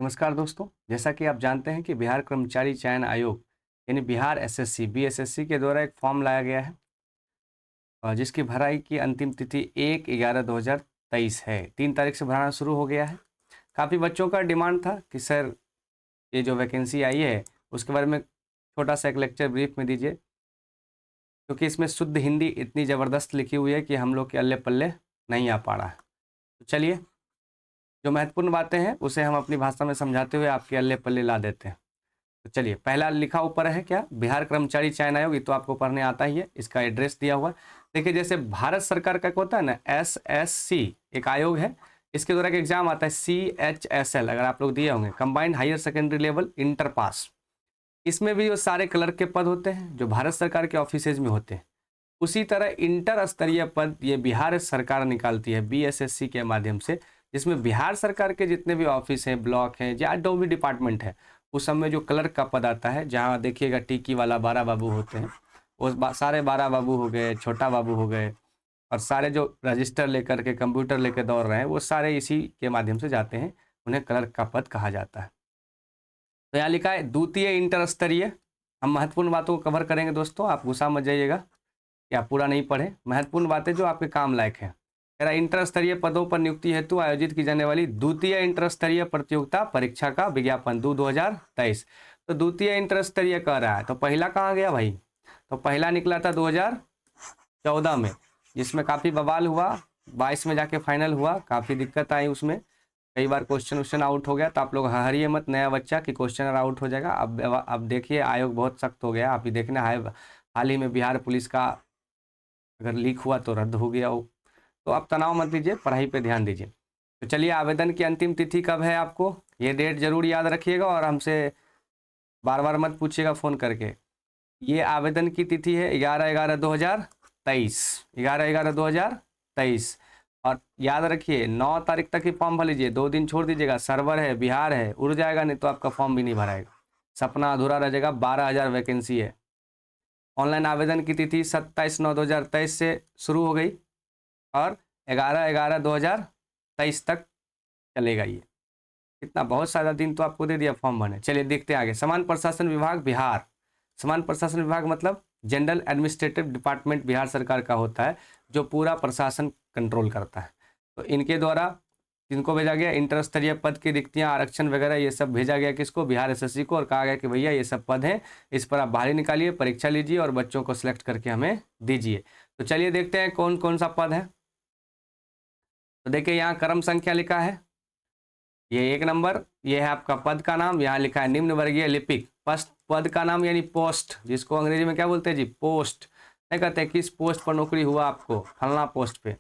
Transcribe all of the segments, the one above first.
नमस्कार दोस्तों। जैसा कि आप जानते हैं कि बिहार कर्मचारी चयन आयोग यानी बिहार एसएससी बीएसएससी के द्वारा एक फॉर्म लाया गया है और जिसकी भराई की अंतिम तिथि 1/11/2023 है। 3 तारीख से भराना शुरू हो गया है। काफ़ी बच्चों का डिमांड था कि सर ये जो वैकेंसी आई है उसके बारे में छोटा सा एक लेक्चर ब्रीफ में दीजिए, क्योंकि इसमें शुद्ध हिंदी इतनी ज़बरदस्त लिखी हुई है कि हम लोग के अल्ले पल्ले नहीं आ पा रहा है। तो चलिए, जो महत्वपूर्ण बातें हैं उसे हम अपनी भाषा में समझाते हुए आपके अल्ले पल्ले ला देते हैं। तो चलिए, पहला लिखा ऊपर है क्या, बिहार कर्मचारी चयन आयोग। ये तो आपको पढ़ने आता ही है, इसका एड्रेस दिया हुआ है। देखिए, जैसे भारत सरकार का होता है ना, एसएससी एक आयोग है, इसके द्वारा एक एग्जाम आता है CHSL, अगर आप लोग दिए होंगे, combined higher secondary level inter pass. इसमें भी वो सारे क्लर्क के पद होते हैं जो भारत सरकार के ऑफिसेज में होते हैं। उसी तरह इंटर स्तरीय पद ये बिहार सरकार निकालती है बीएसएससी के माध्यम से, जिसमें बिहार सरकार के जितने भी ऑफिस हैं, ब्लॉक हैं या जो भी डिपार्टमेंट है, उस सब में जो क्लर्क का पद आता है, जहाँ देखिएगा टिकी वाला 12 बाबू होते हैं, वो सारे 12 बाबू हो गए, छोटा बाबू हो गए, और सारे जो रजिस्टर लेकर के कंप्यूटर लेकर दौड़ रहे हैं वो सारे इसी के माध्यम से जाते हैं। उन्हें क्लर्क का पद कहा जाता है। तो यहाँ लिखा है द्वितीय इंटर स्तरीय। हम महत्वपूर्ण बातों को कवर करेंगे दोस्तों, आप गुस्सा मत जाइएगा या पूरा नहीं पढ़े। महत्वपूर्ण बातें जो आपके काम लायक है। कह रहा इंटर स्तरीय पदों पर नियुक्ति हेतु आयोजित की जाने वाली द्वितीय इंटर स्तरीय प्रतियोगिता परीक्षा का विज्ञापन 2023। तो द्वितीय इंटर स्तरीय कह रहा है, तो पहला कहाँ गया भाई? तो पहला निकला था 2014 में, जिसमें काफ़ी बवाल हुआ। 22 में जाके फाइनल हुआ, काफ़ी दिक्कत आई उसमें, कई बार क्वेश्चन आउट हो गया। तो आप लोग हरिए मत, नया बच्चा कि क्वेश्चन आउट हो जाएगा। अब देखिए, आयोग बहुत सख्त हो गया। आप ही देखना है, हाल ही में बिहार पुलिस का अगर लीक हुआ तो रद्द हो गया हो। तो आप तनाव मत लीजिए, पढ़ाई पे ध्यान दीजिए। तो चलिए, आवेदन की अंतिम तिथि कब है आपको ये डेट जरूर याद रखिएगा, और हमसे बार बार मत पूछिएगा फ़ोन करके। ये आवेदन की तिथि है 11/11/2023, 11/11/2023। और याद रखिए 9 तारीख तक ही फॉर्म भर लीजिए, 2 दिन छोड़ दीजिएगा। सर्वर है, बिहार है, उड़ जाएगा, नहीं तो आपका फॉर्म भी नहीं भराएगा, सपना अधूरा रह जाएगा। 12,000 वैकेंसी है। ऑनलाइन आवेदन की तिथि 27/9/2023 से शुरू हो गई और 11/11/2023 तक चलेगा ये। इतना बहुत सारा दिन तो आपको दे दिया फॉर्म भरने। चलिए देखते हैं आगे। समान प्रशासन विभाग बिहार। समान प्रशासन विभाग मतलब जनरल एडमिनिस्ट्रेटिव डिपार्टमेंट बिहार सरकार का होता है, जो पूरा प्रशासन कंट्रोल करता है। तो इनके द्वारा किनको भेजा गया? इंटर स्तरीय पद की रिक्तियां, आरक्षण वगैरह ये सब भेजा गया किसको? बिहार एसएससी को। और कहा गया कि भैया ये सब पद हैं, इस पर आप बाहरी निकालिए, परीक्षा लीजिए और बच्चों को सिलेक्ट करके हमें दीजिए। तो चलिए देखते हैं कौन कौन सा पद है। तो देखिए, यहाँ क्रम संख्या लिखा है, ये 1 नंबर, ये है आपका पद का नाम। यहाँ लिखा है निम्न वर्गीय लिपिक। फर्स्ट पद का नाम यानी पोस्ट, जिसको अंग्रेजी में क्या बोलते हैं जी? पोस्ट। नहीं कहते किस पोस्ट पर नौकरी हुआ आपको, फलना पोस्ट पे,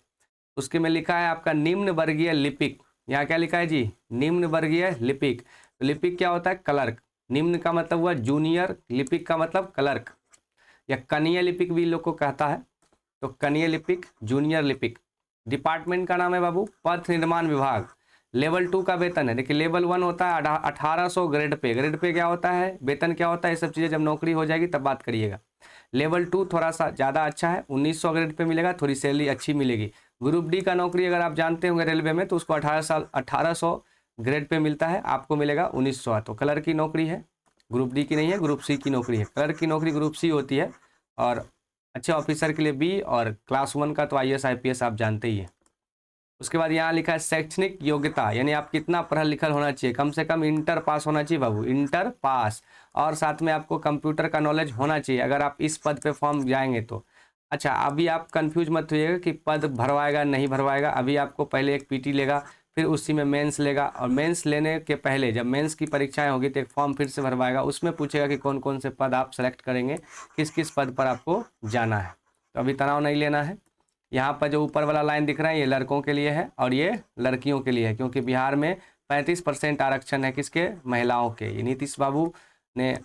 उसके में लिखा है आपका निम्न वर्गीय लिपिक। यहाँ क्या लिखा है जी? निम्न वर्गीय लिपिक। तो लिपिक क्या होता है? क्लर्क। निम्न का मतलब हुआ जूनियर, लिपिक का मतलब क्लर्क, या कनीय लिपिक भी इन लोग को कहता है। तो कनीय लिपिक, जूनियर लिपिक। डिपार्टमेंट का नाम है बाबू पथ निर्माण विभाग। लेवल 2 का वेतन है। देखिए, लेवल 1 होता है 1800 ग्रेड पे। ग्रेड पे क्या होता है, वेतन क्या होता है, ये सब चीज़ें जब नौकरी हो जाएगी तब बात करिएगा। लेवल 2 थोड़ा सा ज़्यादा अच्छा है, 1900 ग्रेड पे मिलेगा, थोड़ी सैलरी अच्छी मिलेगी। ग्रुप डी का नौकरी अगर आप जानते होंगे रेलवे में, तो उसको 1800 ग्रेड पे मिलता है, आपको मिलेगा 1900। तो कलर की नौकरी है, ग्रुप डी की नहीं है, ग्रुप सी की नौकरी है। कलर की नौकरी ग्रुप सी होती है, और अच्छे ऑफिसर के लिए बी, और क्लास 1 का तो IAS IPS आप जानते ही हैं। उसके बाद यहाँ लिखा है शैक्षणिक योग्यता, यानी आप कितना पढ़ा लिखल होना चाहिए। कम से कम इंटर पास होना चाहिए बाबू, इंटर पास। और साथ में आपको कंप्यूटर का नॉलेज होना चाहिए अगर आप इस पद पे फॉर्म जाएंगे तो। अच्छा, अभी आप कंफ्यूज मत होइएगा कि पद भरवाएगा नहीं भरवाएगा। अभी आपको पहले एक PT लेगा, फिर उसी में मेंस लेगा, और मेंस लेने के पहले जब मेंस की परीक्षाएं होगी तो एक फॉर्म फिर से भरवाएगा। उसमें पूछेगा कि कौन कौन से पद आप सेलेक्ट करेंगे, किस किस पद पर आपको जाना है। तो अभी तनाव नहीं लेना है। यहाँ पर जो ऊपर वाला लाइन दिख रहा है ये लड़कों के लिए है और ये लड़कियों के लिए है, क्योंकि बिहार में 35% आरक्षण है किसके? महिलाओं के। ये नीतीश बाबू ने,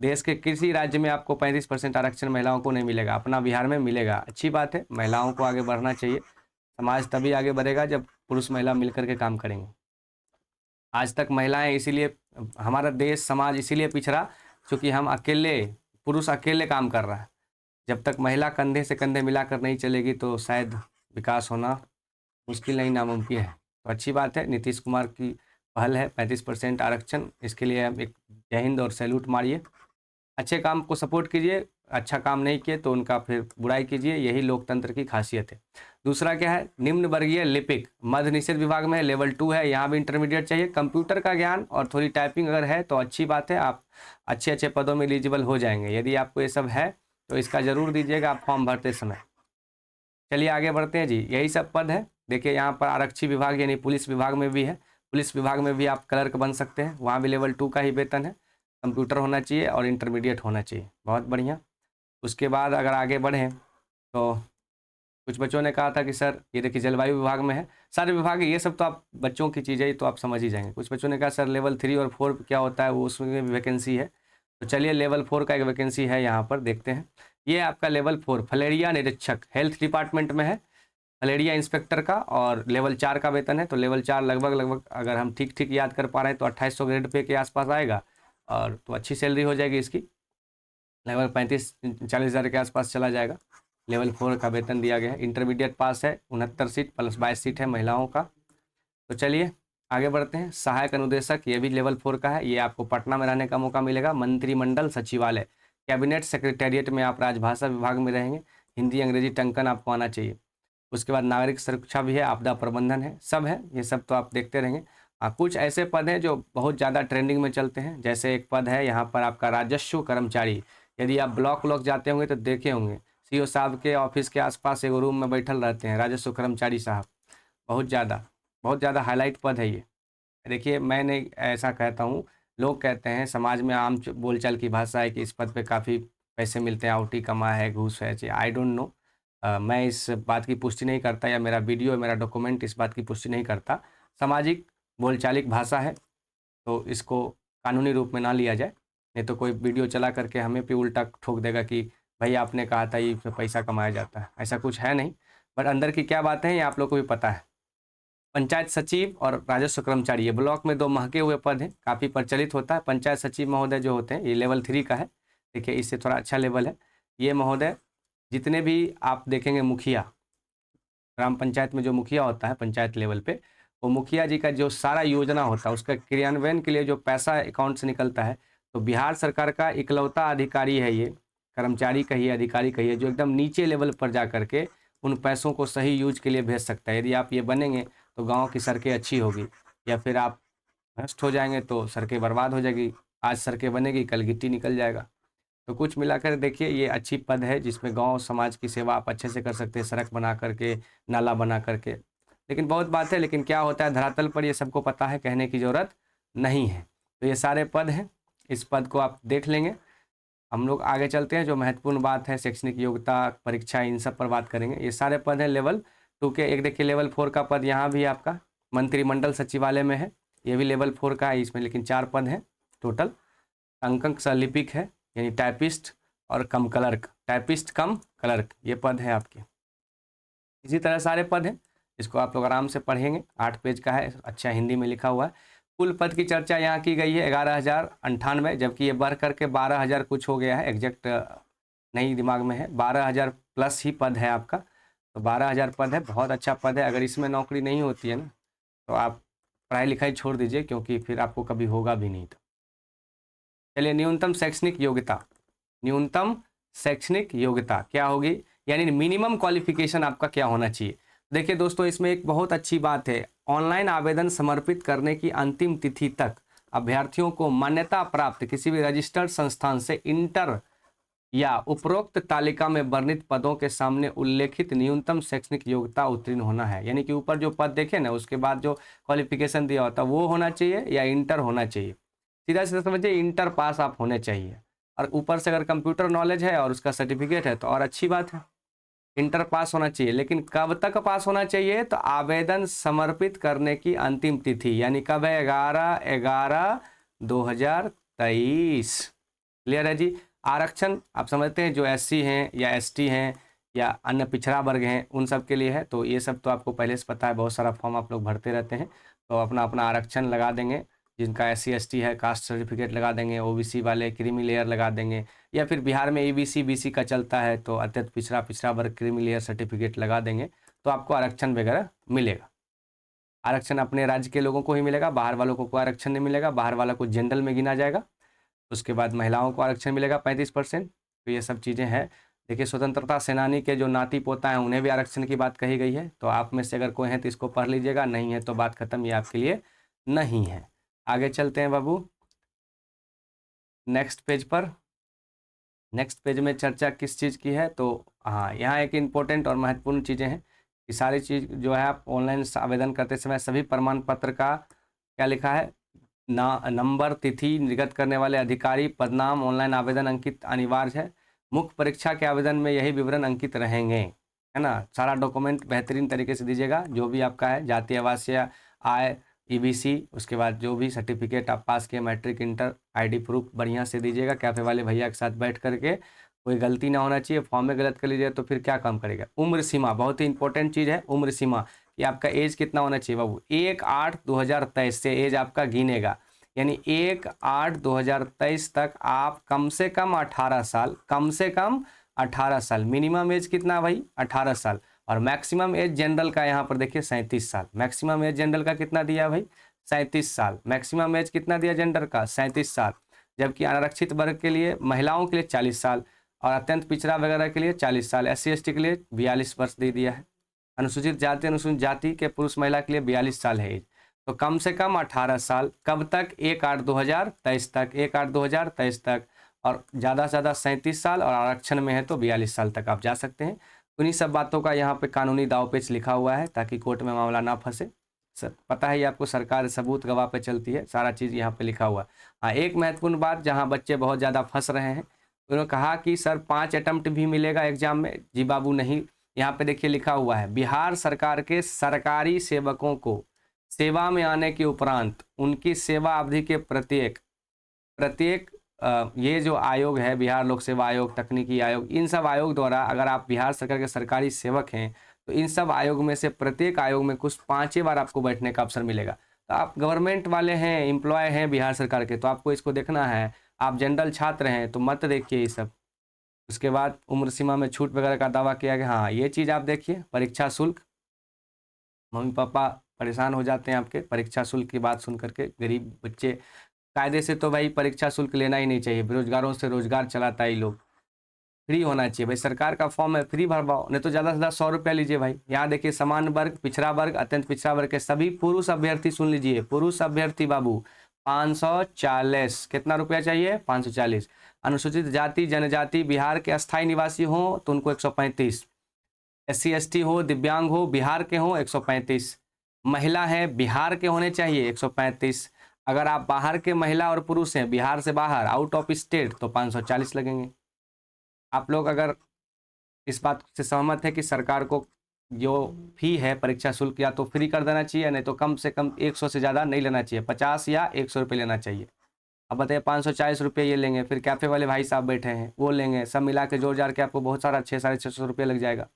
देश के किसी राज्य में आपको 35% आरक्षण महिलाओं को नहीं मिलेगा, अपना बिहार में मिलेगा। अच्छी बात है, महिलाओं को आगे बढ़ना चाहिए। समाज तभी आगे बढ़ेगा जब पुरुष महिला मिलकर के काम करेंगे। आज तक महिलाएं इसीलिए, हमारा देश समाज इसीलिए पिछड़ा क्योंकि हम अकेले, पुरुष अकेले काम कर रहा है। जब तक महिला कंधे से कंधे मिलाकर नहीं चलेगी तो शायद विकास होना मुश्किल नहीं, नामुमकिन है। तो अच्छी बात है, नीतीश कुमार की पहल है 35% आरक्षण, इसके लिए आप एक जय हिंद और सैल्यूट मारिए। अच्छे काम को सपोर्ट कीजिए, अच्छा काम नहीं किए तो उनका फिर बुराई कीजिए, यही लोकतंत्र की खासियत है। दूसरा क्या है, निम्न वर्गीय लिपिक मद्य निषेध विभाग में लेवल 2 है, यहाँ भी इंटरमीडिएट चाहिए। कंप्यूटर का ज्ञान और थोड़ी टाइपिंग अगर है तो अच्छी बात है, आप अच्छे अच्छे पदों में एलिजिबल हो जाएंगे। यदि आपको ये सब है तो इसका ज़रूर दीजिएगा आप फॉर्म भरते समय। चलिए आगे बढ़ते हैं जी, यही सब पद है। देखिए यहाँ पर आरक्षी विभाग यानी पुलिस विभाग में भी है, पुलिस विभाग में भी आप क्लर्क बन सकते हैं, वहाँ भी लेवल 2 का ही वेतन है। कंप्यूटर होना चाहिए और इंटरमीडिएट होना चाहिए, बहुत बढ़िया। उसके बाद अगर आगे बढ़ें तो कुछ बच्चों ने कहा था कि सर ये देखिए जलवायु विभाग में है, सारे विभाग है, ये सब तो आप बच्चों की चीज़ें तो आप समझ ही जाएंगे। कुछ बच्चों ने कहा सर लेवल 3 और 4 क्या होता है, वो उसमें भी वैकेंसी है। तो चलिए लेवल 4 का एक वैकेंसी है, यहाँ पर देखते हैं। ये आपका लेवल 4 फलेरिया निरीक्षक हेल्थ डिपार्टमेंट में है, फलेरिया इंस्पेक्टर का, और लेवल 4 का वेतन है। तो लेवल 4 लगभग अगर हम ठीक ठीक याद कर पा रहे हैं तो 2800 ग्रेड पे के आसपास आएगा, और तो अच्छी सैलरी हो जाएगी इसकी, लगभग 35-40 हज़ार के आसपास चला जाएगा। लेवल 4 का वेतन दिया गया है। इंटरमीडिएट पास है, 69 सीट प्लस 22 सीट है महिलाओं का। तो चलिए आगे बढ़ते हैं। सहायक अनुदेशक ये भी लेवल 4 का है, ये आपको पटना में रहने का मौका मिलेगा। मंत्रिमंडल सचिवालय कैबिनेट सेक्रेटेरिएट में आप राजभाषा विभाग में रहेंगे, हिंदी अंग्रेजी टंकन आपको आना चाहिए। उसके बाद नागरिक सुरक्षा भी है, आपदा प्रबंधन है, सब है, ये सब तो आप देखते रहेंगे। हाँ कुछ ऐसे पद हैं जो बहुत ज़्यादा ट्रेंडिंग में चलते हैं, जैसे एक पद है यहाँ पर आपका राजस्व कर्मचारी। यदि आप ब्लॉक जाते होंगे तो देखे होंगे सीओ साहब के ऑफिस के आसपास एक रूम में बैठल रहते हैं राजस्व कर्मचारी साहब, बहुत ज़्यादा हाईलाइट पद है ये। देखिए मैंने ऐसा कहता हूँ, लोग कहते हैं समाज में आम बोलचाल की भाषा है कि इस पद पे काफ़ी पैसे मिलते हैं, आउटी कमा है, घूस है, आई डोंट नो। मैं इस बात की पुष्टि नहीं करता, या मेरा वीडियो मेरा डॉक्यूमेंट इस बात की पुष्टि नहीं करता। सामाजिक बोलचालिक भाषा है तो इसको कानूनी रूप में ना लिया जाए, नहीं तो कोई वीडियो चला करके हमें भी उल्टा ठोक देगा कि भाई आपने कहा था ये पैसा कमाया जाता है, ऐसा कुछ है नहीं। बट अंदर की क्या बातें हैं ये आप लोग को भी पता है। पंचायत सचिव और राजस्व कर्मचारी ये ब्लॉक में 2 महके हुए पद हैं, काफ़ी प्रचलित होता है। पंचायत सचिव महोदय जो होते हैं ये लेवल 3 का है, देखिए इससे थोड़ा अच्छा लेवल है। ये महोदय जितने भी आप देखेंगे मुखिया, ग्राम पंचायत में जो मुखिया होता है पंचायत लेवल पे, वो मुखिया जी का जो सारा योजना होता है उसका क्रियान्वयन के लिए जो पैसा अकाउंट से निकलता है, तो बिहार सरकार का इकलौता अधिकारी है ये, कर्मचारी कहिए अधिकारी कहिए, जो एकदम नीचे लेवल पर जा करके उन पैसों को सही यूज के लिए भेज सकता है। यदि आप ये बनेंगे तो गाँव की सड़कें अच्छी होगी, या फिर आप भ्रष्ट हो जाएंगे तो सड़कें बर्बाद हो जाएगी। आज सड़कें बनेगी कल गिट्टी निकल जाएगा। तो कुछ मिलाकर देखिए ये अच्छी पद है जिसमें गांव समाज की सेवा आप अच्छे से कर सकते हैं, सड़क बना करके, नाला बना करके। लेकिन बहुत बात है, लेकिन क्या होता है धरातल पर ये सबको पता है, कहने की ज़रूरत नहीं है। तो ये सारे पद हैं, इस पद को आप देख लेंगे। हम लोग आगे चलते हैं, जो महत्वपूर्ण बात है शैक्षणिक योग्यता परीक्षा इन सब पर बात करेंगे। ये सारे पद हैं लेवल 2 के। एक देखिए लेवल 4 का पद यहाँ भी आपका मंत्रिमंडल सचिवालय में है, ये भी लेवल 4 का है, इसमें लेकिन 4 पद हैं टोटल। अंकक सलिपिक है यानी टाइपिस्ट और कम क्लर्क, टाइपिस्ट कम क्लर्क ये पद है आपके। इसी तरह सारे पद हैं, इसको आप लोग आराम से पढ़ेंगे, 8 पेज का है, अच्छा हिंदी में लिखा हुआ है। कुल पद की चर्चा यहाँ की गई है 11,098, जबकि ये बढ़ करके 12,000 कुछ हो गया है, एग्जैक्ट नहीं दिमाग में है, 12,000 प्लस ही पद है आपका। तो 12,000 पद है, बहुत अच्छा पद है। अगर इसमें नौकरी नहीं होती है ना तो आप पढ़ाई लिखाई छोड़ दीजिए, क्योंकि फिर आपको कभी होगा भी नहीं। तो चलिए न्यूनतम शैक्षणिक योग्यता, न्यूनतम शैक्षणिक योग्यता क्या होगी, यानी मिनिमम क्वालिफिकेशन आपका क्या होना चाहिए। देखिए दोस्तों इसमें एक बहुत अच्छी बात है, ऑनलाइन आवेदन समर्पित करने की अंतिम तिथि तक अभ्यर्थियों को मान्यता प्राप्त किसी भी रजिस्टर्ड संस्थान से इंटर या उपरोक्त तालिका में वर्णित पदों के सामने उल्लेखित न्यूनतम शैक्षणिक योग्यता उत्तीर्ण होना है। यानी कि ऊपर जो पद देखे ना उसके बाद जो क्वालिफिकेशन दिया होता है वो होना चाहिए या इंटर होना चाहिए। सीधा सीधा समझिए इंटर पास आप होने चाहिए, और ऊपर से अगर कंप्यूटर नॉलेज है और उसका सर्टिफिकेट है तो और अच्छी बात है, इंटर पास होना चाहिए। लेकिन कब तक पास होना चाहिए, तो आवेदन समर्पित करने की अंतिम तिथि, यानी कब है 11/11/2023। क्लियर है जी। आरक्षण आप समझते हैं जो एससी हैं या एसटी हैं या अन्य पिछड़ा वर्ग हैं उन सब के लिए है, तो ये सब तो आपको पहले से पता है, बहुत सारा फॉर्म आप लोग भरते रहते हैं, तो अपना अपना आरक्षण लगा देंगे। जिनका एससी एसटी है कास्ट सर्टिफिकेट लगा देंगे, ओबीसी वाले क्रीमी लेयर लगा देंगे, या फिर बिहार में ईबीसी बीसी का चलता है तो अत्यंत पिछड़ा वर्ग क्रीमी लेयर सर्टिफिकेट लगा देंगे, तो आपको आरक्षण वगैरह मिलेगा। आरक्षण अपने राज्य के लोगों को ही मिलेगा, बाहर वालों को कोई आरक्षण नहीं मिलेगा, बाहर वाला को जनरल में गिना जाएगा। उसके बाद महिलाओं को आरक्षण मिलेगा 35%। तो ये सब चीज़ें हैं। देखिए, स्वतंत्रता सेनानी के जो नाती पोता हैं उन्हें भी आरक्षण की बात कही गई है। तो आप में से अगर कोई है तो इसको पढ़ लीजिएगा, नहीं है तो बात खत्म, ये आपके लिए नहीं है। आगे चलते हैं बाबू नेक्स्ट पेज पर। नेक्स्ट पेज में चर्चा किस चीज़ की है, तो हाँ, यहाँ एक इम्पोर्टेंट और महत्वपूर्ण चीज़ें हैं कि सारी चीज़ जो है आप ऑनलाइन आवेदन करते समय सभी प्रमाण पत्र का क्या लिखा है, नंबर, तिथि, निर्गत करने वाले अधिकारी, पदनाम, ऑनलाइन आवेदन अंकित अनिवार्य है। मुख्य परीक्षा के आवेदन में यही विवरण अंकित रहेंगे, है ना। सारा डॉक्यूमेंट बेहतरीन तरीके से दीजिएगा, जो भी आपका है, जाति, आवासीय, आय, ईबीसी, उसके बाद जो भी सर्टिफिकेट आप पास किए, मैट्रिक, इंटर, आईडी प्रूफ बढ़िया से दीजिएगा। कैफे वाले भैया के साथ बैठ करके, कोई गलती ना होना चाहिए। फॉर्म में गलत कर लीजिए तो फिर क्या काम करेगा। उम्र सीमा बहुत ही इंपॉर्टेंट चीज़ है। उम्र सीमा कि आपका एज कितना होना चाहिए बाबू, 1/8/2023 से एज आपका गिनेगा, यानी 1/8/2023 तक आप कम से कम 18 साल, कम से कम 18 साल, मिनिमम एज कितना भाई 18 साल, और मैक्सिमम एज जनरल का यहाँ पर देखिए 37 साल। मैक्सिमम एज जनरल का कितना दिया भाई 37 साल। मैक्सिमम एज कितना दिया जनरल का 37 साल, जबकि आरक्षित वर्ग के लिए महिलाओं के लिए 40 साल और अत्यंत पिछड़ा वगैरह के लिए 40 साल, SC ST के लिए 42 वर्ष दे दिया है। अनुसूचित जाति के पुरुष महिला के लिए 42 साल है एज। तो कम से कम 18 साल, कब तक 1/8/2023 तक, 1/8/2023 तक, और ज़्यादा से ज़्यादा 37 साल, और आरक्षण में है तो 42 साल तक आप जा सकते हैं। उन्हीं सब बातों का यहाँ पे कानूनी दावपेच लिखा हुआ है ताकि कोर्ट में मामला ना फंसे। पता है ये आपको, सरकार सबूत गवाह पे चलती है, सारा चीज़ यहाँ पे लिखा हुआ है। हाँ, एक महत्वपूर्ण बात जहाँ बच्चे बहुत ज़्यादा फंस रहे हैं, उन्होंने कहा कि सर 5 अटेम्प्ट भी मिलेगा एग्जाम में। जी बाबू नहीं, यहाँ पे देखिए लिखा हुआ है, बिहार सरकार के सरकारी सेवकों को सेवा में आने के उपरांत उनकी सेवा अवधि के प्रत्येक ये जो आयोग है, बिहार लोक सेवा आयोग, तकनीकी आयोग, इन सब आयोग द्वारा, अगर आप बिहार सरकार के सरकारी सेवक हैं तो इन सब आयोग में से प्रत्येक आयोग में कुछ 5 बार आपको बैठने का अवसर मिलेगा। तो आप गवर्नमेंट वाले हैं, एम्प्लॉय हैं बिहार सरकार के, तो आपको इसको देखना है। आप जनरल छात्र हैं तो मत देखिए ये सब। उसके बाद उम्र सीमा में छूट वगैरह का दावा किया गया, हाँ ये चीज़ आप देखिए। परीक्षा शुल्क, मम्मी पापा परेशान हो जाते हैं आपके परीक्षा शुल्क की बात सुन करके। गरीब बच्चे, कायदे से तो भाई परीक्षा शुल्क लेना ही नहीं चाहिए, बेरोजगारों से रोजगार चलाता है ये लोग। फ्री होना चाहिए भाई, सरकार का फॉर्म है, फ्री भरवाओ, नहीं तो ज़्यादा से ज़्यादा 100 रुपया लीजिए भाई। यहाँ देखिए, समान वर्ग, पिछड़ा वर्ग, अत्यंत पिछड़ा वर्ग के सभी पुरुष अभ्यर्थी, सुन लीजिए, पुरुष अभ्यर्थी बाबू 540, कितना रुपया चाहिए 540। अनुसूचित जाति जनजाति बिहार के अस्थायी निवासी हो तो उनको 135, SC ST हो, दिव्यांग हो, बिहार के हों 135, महिला है बिहार के होने चाहिए 135। अगर आप बाहर के महिला और पुरुष हैं, बिहार से बाहर, आउट ऑफ स्टेट, तो 540 लगेंगे। आप लोग अगर इस बात से सहमत है कि सरकार को जो फी है परीक्षा शुल्क या तो फ्री कर देना चाहिए, नहीं तो कम से कम 100 से ज़्यादा नहीं लेना चाहिए, 50 या 100 रुपये लेना चाहिए। अब बताइए 540 रुपये ये लेंगे, फिर कैफ़े वाले भाई साहब बैठे हैं वो लेंगे, सब मिला के जोड़ जाड़ के आपको बहुत सारा 600-650 रुपये लग जाएगा।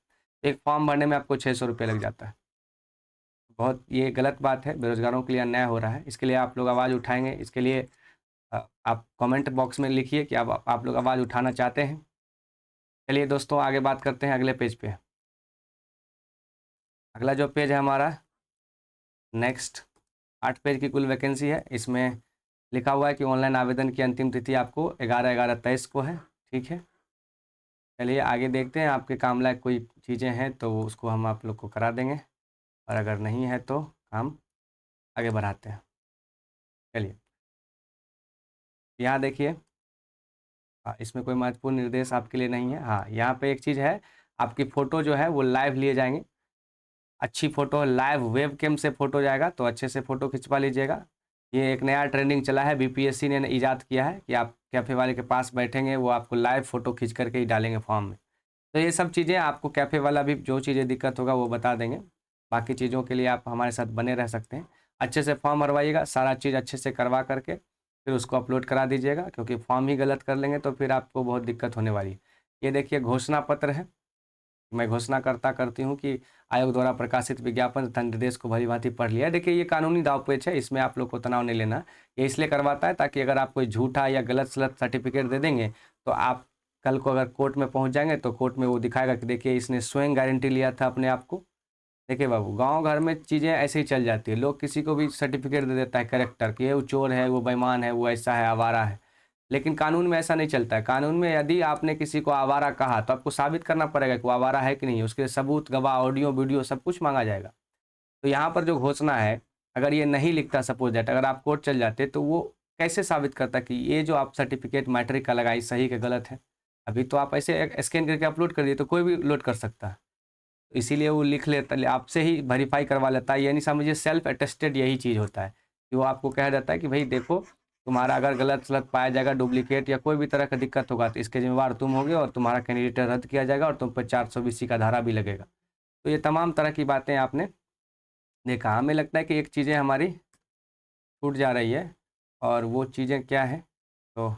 एक फॉर्म भरने में आपको 600 रुपये लग जाता है। बहुत ये गलत बात है, बेरोजगारों के लिए अन्याय हो रहा है। इसके लिए आप लोग आवाज़ उठाएंगे, इसके लिए आप कमेंट बॉक्स में लिखिए कि आप लोग आवाज़ उठाना चाहते हैं। चलिए दोस्तों, आगे बात करते हैं अगले पेज पे। अगला जो पेज है हमारा नेक्स्ट, 8 पेज की कुल वैकेंसी है। इसमें लिखा हुआ है कि ऑनलाइन आवेदन की अंतिम तिथि आपको 11/11/23 को है। ठीक है, चलिए आगे देखते हैं। आपके काम लायक कोई चीज़ें हैं तो उसको हम आप लोग को करा देंगे, और अगर नहीं है तो हम आगे बढ़ाते हैं। चलिए यहाँ देखिए, हाँ, इसमें कोई महत्वपूर्ण निर्देश आपके लिए नहीं है। हाँ, यहाँ पे एक चीज़ है, आपकी फ़ोटो जो है वो लाइव लिए जाएंगे। अच्छी फ़ोटो लाइव वेब कैम से फ़ोटो जाएगा, तो अच्छे से फ़ोटो खिंचवा लीजिएगा। ये एक नया ट्रेंडिंग चला है, BPSC ने ईजाद किया है कि आप कैफ़े वाले के पास बैठेंगे, वो आपको लाइव फ़ोटो खींच करके ही डालेंगे फॉर्म में। तो ये सब चीज़ें आपको कैफ़े वाला भी जो चीज़ें दिक्कत होगा वो बता देंगे। बाकी चीज़ों के लिए आप हमारे साथ बने रह सकते हैं। अच्छे से फॉर्म भरवाइएगा, सारा चीज़ अच्छे से करवा करके फिर उसको अपलोड करा दीजिएगा, क्योंकि फॉर्म ही गलत कर लेंगे तो फिर आपको बहुत दिक्कत होने वाली है। ये देखिए घोषणा पत्र है, मैं घोषणा करती हूँ कि आयोग द्वारा प्रकाशित विज्ञापन तथा निर्देश को भली-भांति पढ़ लिया है। देखिए ये कानूनी दांव-पेच है, इसमें आप लोग को तनाव नहीं लेना। ये इसलिए करवाता है ताकि अगर आप कोई झूठा या गलत-सलत सर्टिफिकेट दे देंगे तो आप कल को अगर कोर्ट में पहुँच जाएँगे तो कोर्ट में वो दिखाएगा कि देखिए इसने स्वयं गारंटी लिया था अपने आप को, देखिए बाबू, गांव घर में चीज़ें ऐसे ही चल जाती है, लोग किसी को भी सर्टिफिकेट दे देता है कैरेक्टर कि ये वो चोर है, वो बेईमान है, वो ऐसा है, आवारा है। लेकिन कानून में ऐसा नहीं चलता है। कानून में यदि आपने किसी को आवारा कहा तो आपको साबित करना पड़ेगा कि वो आवारा है कि नहीं है, उसके सबूत, गवाह, ऑडियो वीडियो सब कुछ मांगा जाएगा। तो यहाँ पर जो घोषणा है, अगर ये नहीं लिखता सपोज दैट, अगर आप कोर्ट चल जाते तो वो कैसे साबित करता कि ये जो आप सर्टिफिकेट मैट्रिक का लगाई सही के गलत है। अभी तो आप ऐसे स्कैन करके अपलोड कर दिए तो कोई भी लोड कर सकता है। तो इसीलिए वो लिख लेता, आपसे ही वेरीफाई करवा लेता है। यानी समझिए सेल्फ अटेस्टेड यही चीज़ होता है कि वो आपको कह देता है कि भाई देखो, तुम्हारा अगर गलत सलत पाया जाएगा, डुप्लीकेट या कोई भी तरह का दिक्कत होगा तो इसके जिम्मेवार तुम होगे और तुम्हारा कैंडिडेट रद्द किया जाएगा और तुम पर 420 का धारा भी लगेगा। तो ये तमाम तरह की बातें आपने देखा। हमें लगता है कि एक चीज़ें हमारी छूट जा रही है, और वो चीज़ें क्या है, तो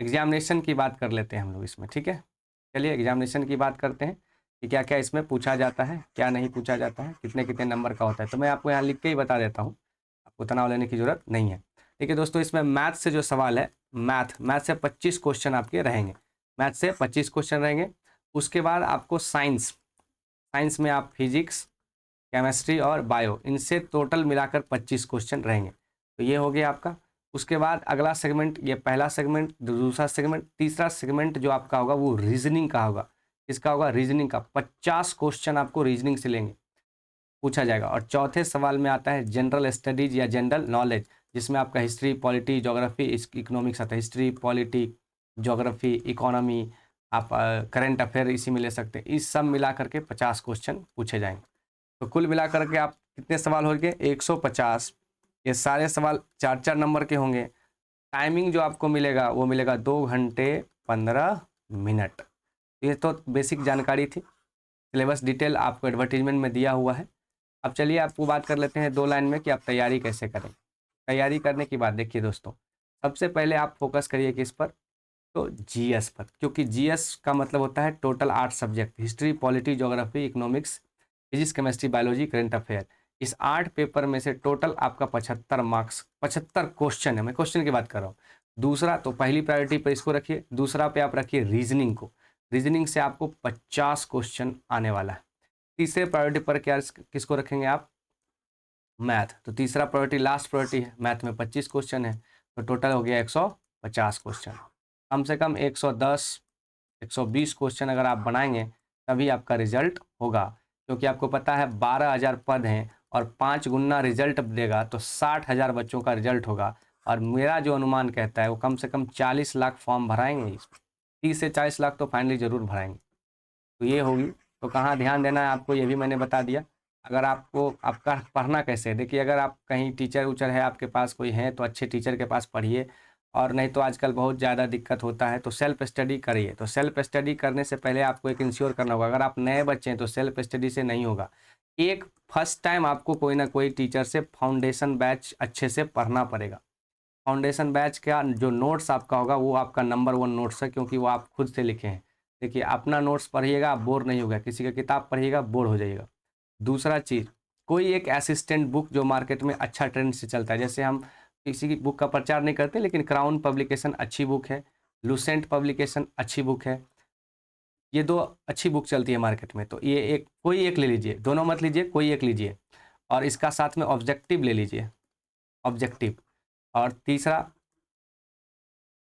एग्जामिनेशन की बात कर लेते हैं हम लोग इसमें, ठीक है। चलिए एग्जामिनेशन की बात करते हैं कि क्या क्या इसमें पूछा जाता है, क्या नहीं पूछा जाता है, कितने कितने नंबर का होता है। तो मैं आपको यहाँ लिख के ही बता देता हूँ, आपको तनाव लेने की ज़रूरत नहीं है। ठीक है दोस्तों, इसमें मैथ से जो सवाल है, मैथ से 25 क्वेश्चन आपके रहेंगे। मैथ से 25 क्वेश्चन रहेंगे। उसके बाद आपको साइंस में आप फिजिक्स, केमिस्ट्री और बायो, इनसे टोटल मिलाकर 25 क्वेश्चन रहेंगे। तो ये हो गया आपका। उसके बाद अगला सेगमेंट, ये पहला सेगमेंट, दूसरा सेगमेंट, तीसरा सेगमेंट जो आपका होगा वो रीजनिंग का होगा। इसका होगा रीजनिंग का, 50 क्वेश्चन आपको रीजनिंग से लेंगे, पूछा जाएगा। और चौथे सवाल में आता है जनरल स्टडीज या जनरल नॉलेज, जिसमें आपका हिस्ट्री, पॉलिटी, ज्योग्राफी, इकोनॉमिक्स आता है। हिस्ट्री, पॉलिटी, ज्योग्राफी, इकोनॉमी, आप करंट अफेयर इसी में ले सकते हैं। इस सब मिला करके 50 क्वेश्चन पूछे जाएंगे। तो कुल मिलाकर के आप कितने सवाल हो गए, 150। ये सारे सवाल 4-4 नंबर के होंगे। टाइमिंग जो आपको मिलेगा वो मिलेगा 2 घंटे 15 मिनट। ये तो बेसिक जानकारी थी। सिलेबस डिटेल आपको एडवर्टीजमेंट में दिया हुआ है। अब चलिए आपको बात कर लेते हैं 2 लाइन में कि आप तैयारी कैसे करें। तैयारी करने की बात देखिए दोस्तों, सबसे पहले आप फोकस करिए किस पर, तो जीएस पर, क्योंकि जीएस का मतलब होता है total 8 subject, history, polity, geography, economics, physics, chemistry, biology, current affair. इस 8 पेपर में से टोटल आपका 75 मार्क्स, 75 क्वेश्चन है। मैं क्वेश्चन की बात कर रहा हूँ। दूसरा तो पहली प्रायोरिटी पर इसको रखिए, दूसरा पे आप रखिए रीजनिंग को। रीजनिंग से आपको 50 क्वेश्चन आने वाला है। तीसरे प्रायोरिटी पर क्या किसको रखेंगे आप, मैथ। तो तीसरा प्रायोरिटी लास्ट प्रायोरिटी है, मैथ में 25 क्वेश्चन है, तो टोटल हो गया 150 क्वेश्चन। कम से कम 110 120 क्वेश्चन अगर आप बनाएंगे तभी आपका रिजल्ट होगा, क्योंकि आपको पता है 12,000 पद हैं और 5 गुना रिजल्ट देगा तो 60,000 बच्चों का रिजल्ट होगा। और मेरा जो अनुमान कहता है वो कम से कम 40 लाख फॉर्म भराएंगे, 30 से 40 लाख तो फाइनली ज़रूर भराएंगे। तो ये होगी। तो कहाँ ध्यान देना है आपको ये भी मैंने बता दिया। अगर आपको, आपका पढ़ना कैसे है, देखिए अगर आप कहीं टीचर उचर है आपके पास कोई है तो अच्छे टीचर के पास पढ़िए, और नहीं तो आजकल बहुत ज़्यादा दिक्कत होता है तो सेल्फ स्टडी करिए। तो सेल्फ स्टडी करने से पहले आपको एक इंश्योर करना होगा, अगर आप नए बच्चे हैं तो सेल्फ स्टडी से नहीं होगा। एक फर्स्ट टाइम आपको कोई ना कोई टीचर से फाउंडेशन बैच अच्छे से पढ़ना पड़ेगा। फाउंडेशन बैच का जो नोट्स आपका होगा वो आपका नंबर 1 नोट्स है, क्योंकि वो आप खुद से लिखे हैं। देखिए अपना नोट्स पढ़िएगा आप बोर नहीं होगा, किसी का किताब पढ़िएगा बोर हो जाइएगा। दूसरा चीज़, कोई एक असिस्टेंट बुक जो मार्केट में अच्छा ट्रेंड से चलता है, जैसे हम किसी की बुक का प्रचार नहीं करते लेकिन क्राउन पब्लिकेशन अच्छी बुक है, लुसेंट पब्लिकेशन अच्छी बुक है, ये 2 अच्छी बुक चलती है मार्केट में। तो ये एक, कोई एक ले लीजिए, दोनों मत लीजिए, कोई एक लीजिए। और इसका साथ में ऑब्जेक्टिव ले लीजिए, ऑब्जेक्टिव। और तीसरा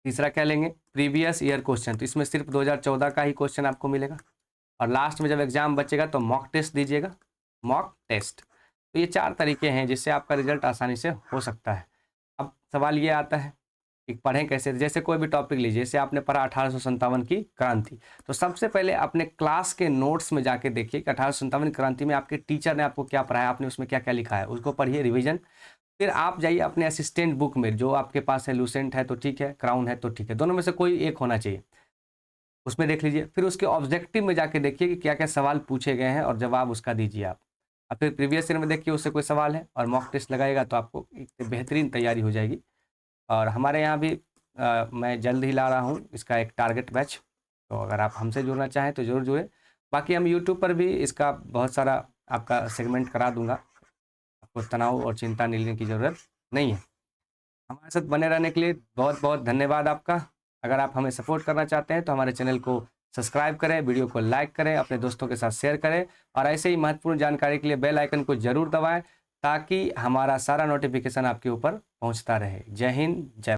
तीसरा क्या लेंगे, प्रीवियस ईयर क्वेश्चन। तो इसमें सिर्फ 2014 का ही क्वेश्चन आपको मिलेगा। और लास्ट में जब एग्जाम बचेगा तो मॉक टेस्ट दीजिएगा, मॉक टेस्ट। तो ये 4 तरीके हैं जिससे आपका रिजल्ट आसानी से हो सकता है। अब सवाल ये आता है कि पढ़ें कैसे। जैसे कोई भी टॉपिक लीजिए, जैसे आपने पढ़ा 1857 की क्रांति, तो सबसे पहले अपने क्लास के नोट्स में जाके देखिए कि 1857 क्रांति में आपके टीचर ने आपको क्या पढ़ाया, आपने उसमें क्या क्या लिखा है, उसको पढ़िए, रिविजन। फिर आप जाइए अपने असिस्टेंट बुक में, जो आपके पास है, लुसेंट है तो ठीक है, क्राउन है तो ठीक है, दोनों में से कोई एक होना चाहिए, उसमें देख लीजिए। फिर उसके ऑब्जेक्टिव में जाके देखिए कि क्या क्या सवाल पूछे गए हैं और जवाब उसका दीजिए आप। और फिर प्रीवियस ईयर में देखिए उससे कोई सवाल है और मॉक टेस्ट लगाएगा तो आपको एक बेहतरीन तैयारी हो जाएगी। और हमारे यहाँ भी मैं जल्द ही ला रहा हूँ इसका एक टारगेट बैच, तो अगर आप हमसे जुड़ना चाहें तो ज़रूर जुड़े। बाकी हम यूट्यूब पर भी इसका बहुत सारा आपका सेगमेंट करा दूंगा, आपको तनाव और चिंता लेने की ज़रूरत नहीं है। हमारे साथ बने रहने के लिए बहुत बहुत धन्यवाद आपका। अगर आप हमें सपोर्ट करना चाहते हैं तो हमारे चैनल को सब्सक्राइब करें, वीडियो को लाइक करें, अपने दोस्तों के साथ शेयर करें और ऐसे ही महत्वपूर्ण जानकारी के लिए बेल आइकन को जरूर दबाएं ताकि हमारा सारा नोटिफिकेशन आपके ऊपर पहुंचता रहे। जय हिंद, जय